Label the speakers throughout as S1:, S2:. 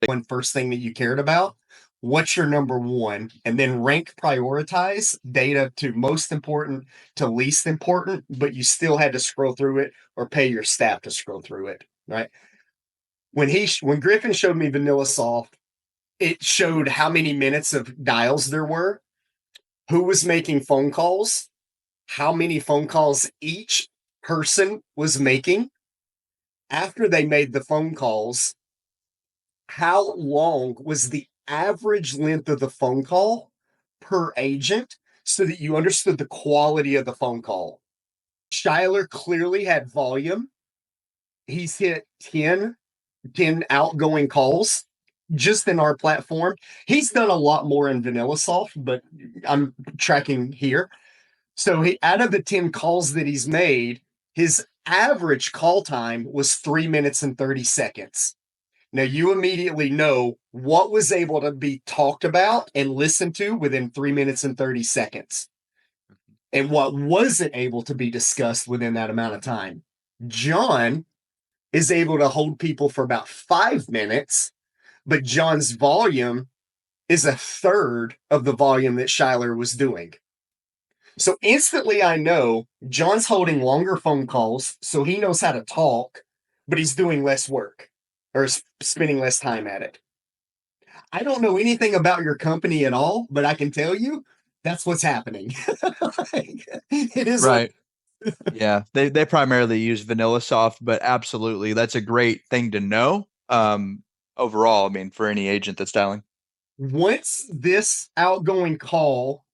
S1: one first thing that you cared about, what's your number one, and then rank prioritize data to most important to least important, but you still had to scroll through it or pay your staff to scroll through it, right? When Griffin showed me VanillaSoft, it showed how many minutes of dials there were, who was making phone calls, how many phone calls each person was making after they made the phone calls, how long was the average length of the phone call per agent so that you understood the quality of the phone call. Schuyler clearly had volume. He's hit 10 outgoing calls just in our platform. He's done a lot more in VanillaSoft, but I'm tracking here. So out of the 10 calls that he's made, his average call time was 3 minutes and 30 seconds. Now you immediately know what was able to be talked about and listened to within 3 minutes and 30 seconds and what wasn't able to be discussed within that amount of time. John is able to hold people for about 5 minutes, but John's volume is a third of the volume that Schuyler was doing. So instantly I know John's holding longer phone calls, so he knows how to talk, but he's doing less work or spending less time at it. I don't know anything about your company at all, but I can tell you that's what's happening. It is what.
S2: Right. Yeah. They primarily use VanillaSoft, but absolutely, that's a great thing to know. Overall, I mean, for any agent that's dialing.
S1: Once this outgoing call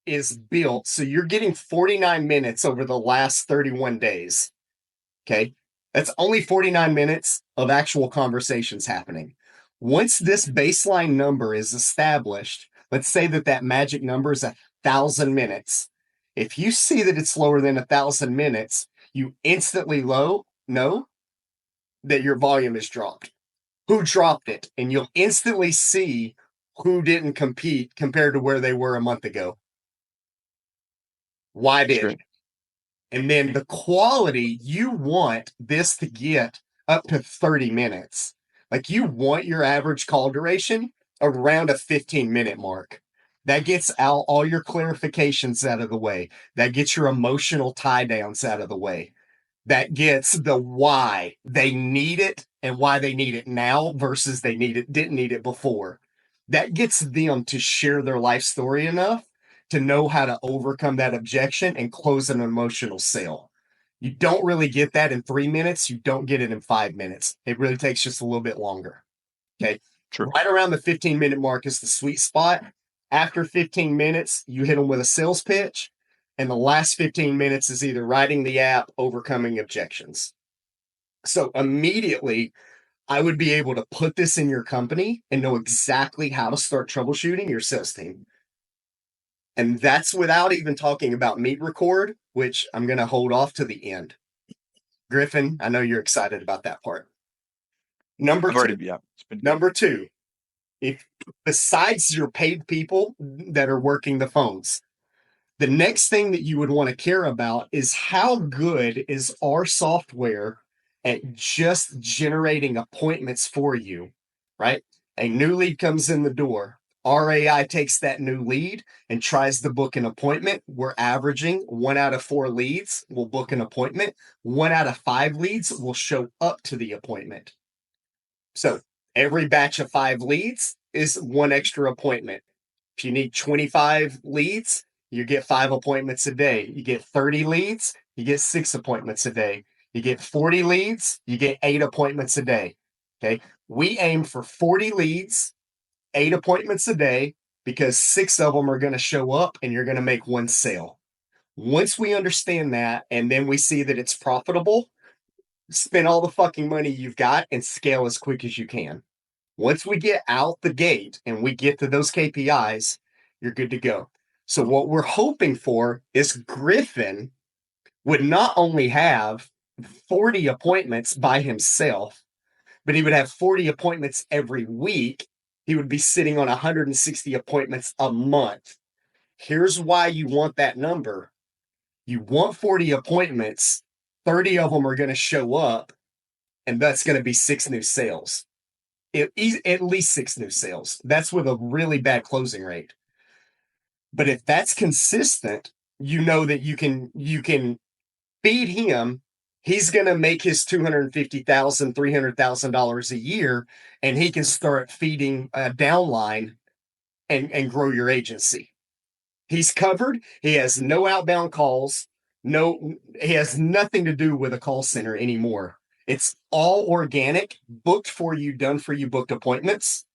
S1: is built, so you're getting 49 minutes over the last 31 days. Okay. That's only 49 minutes of actual conversations happening. Once this baseline number is established, let's say that that magic number is 1,000 minutes. If you see that it's lower than 1,000 minutes, you instantly know that your volume is dropped. Who dropped it? And you'll instantly see who didn't compete compared to where they were a month ago. Why
S2: That's
S1: did?
S2: great.
S1: And then the quality, you want this to get up to 30 minutes. Like you want your average call duration around a 15-minute mark. That gets out all your clarifications out of the way. That gets your emotional tie downs out of the way. That gets the why they need it and why they need it now versus they didn't need it before. That gets them to share their life story enough to know how to overcome that objection and close an emotional sale. You don't really get that in 3 minutes. You don't get it in 5 minutes. It really takes just a little bit longer. Okay.
S2: True.
S1: Right around the 15-minute mark is the sweet spot. After 15 minutes, you hit them with a sales pitch. And the last 15 minutes is either writing the app, overcoming objections. So immediately, I would be able to put this in your company and know exactly how to start troubleshooting your sales team. And that's without even talking about Meet Record, which I'm going to hold off to the end. Griffin, I know you're excited about that part. Number
S2: I've
S1: two,
S2: already, yeah, it's been good.
S1: number two, if besides your paid people that are working the phones, the next thing that you would want to care about is how good is our software at just generating appointments for you, right? A new lead comes in the door. Our AI takes that new lead and tries to book an appointment. We're averaging 1 out of 4 leads will book an appointment. 1 out of 5 leads will show up to the appointment. So every batch of 5 leads is one extra appointment. If you need 25 leads, you get 5 appointments a day. You get 30 leads, you get 6 appointments a day. You get 40 leads, you get 8 appointments a day. Okay. We aim for 40 leads, 8 appointments a day, because 6 of them are going to show up and you're going to make one sale. Once we understand that, and then we see that it's profitable, spend all the fucking money you've got and scale as quick as you can. Once we get out the gate and we get to those KPIs, you're good to go. So, what we're hoping for is Griffin would not only have 40 appointments by himself, but he would have 40 appointments every week. He would be sitting on 160 appointments a month. Here's why you want that number: you want 40 appointments, 30 of them are going to show up, and that's going to be 6 new sales. at least 6 new sales. That's with a really bad closing rate. But if that's consistent, you know that you can feed him. He's going to make his $250,000, $300,000 a year, and he can start feeding a downline and grow your agency. He's covered. He has no outbound calls. No, he has nothing to do with a call center anymore. It's all organic, booked for you, done for you, booked appointments.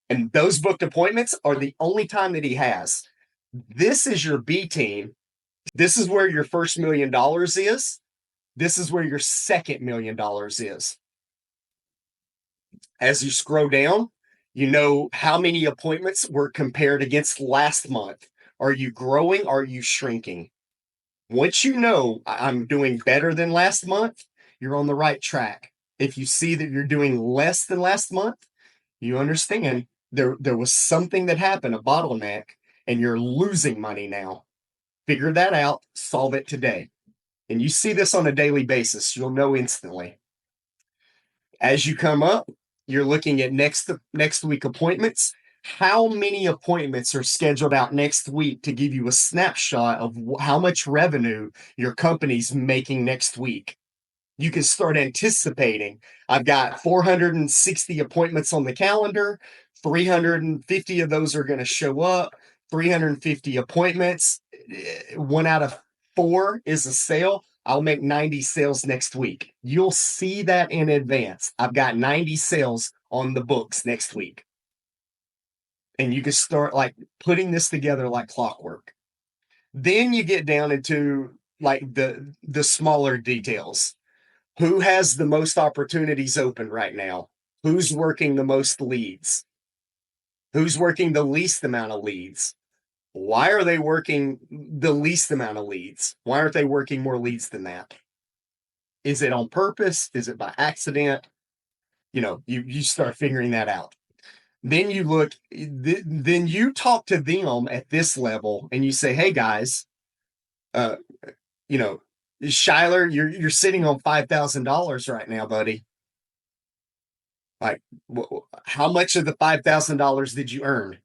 S1: And those booked appointments are the only time that he has. This is your B team. This is where your first $1 million is. This is where your second $1 million is. As you scroll down, you know how many appointments were compared against last month. Are you growing? Are you shrinking? Once you know I'm doing better than last month, you're on the right track. If you see that you're doing less than last month, you understand there was something that happened, a bottleneck, and you're losing money now. Figure that out, solve it today. And you see this on a daily basis, you'll know instantly. As you come up, you're looking at next week appointments. How many appointments are scheduled out next week to give you a snapshot of how much revenue your company's making next week? You can start anticipating. I've got 460 appointments on the calendar. 350 of those are going to show up. 350 appointments. 1 out of 4 is a sale. I'll make 90 sales next week. You'll see that in advance. I've got 90 sales on the books next week. And you can start like putting this together like clockwork. Then you get down into like the smaller details. Who has the most opportunities open right now? Who's working the most leads? Who's working the least amount of leads? Why are they working the least amount of leads? Why aren't they working more leads than that? Is it on purpose? Is it by accident? You start figuring that out. Then you look, then you talk to them at this level and you say, hey guys, Shyler, you're sitting on $5,000 right now, buddy. Like, how much of the $5,000 did you earn?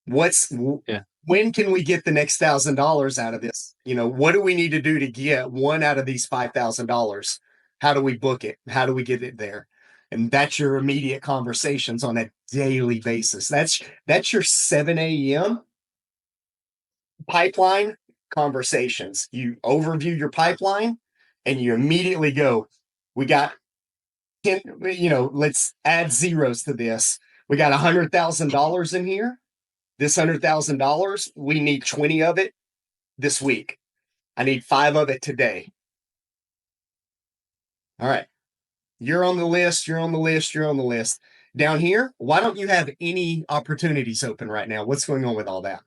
S1: When can we get the next $1,000 out of this? What do we need to do to get one out of these $5,000? How do we book it? How do we get it there? And that's your immediate conversations on a daily basis. That's your 7 a.m. pipeline conversations. You overview your pipeline and you immediately go, we got 10, let's add zeros to this. We got $100,000 in here. This $100,000, we need 20 of it this week. I need 5 of it today. All right. You're on the list. You're on the list. You're on the list. Down here, why don't you have any opportunities open right now? What's going on with all that?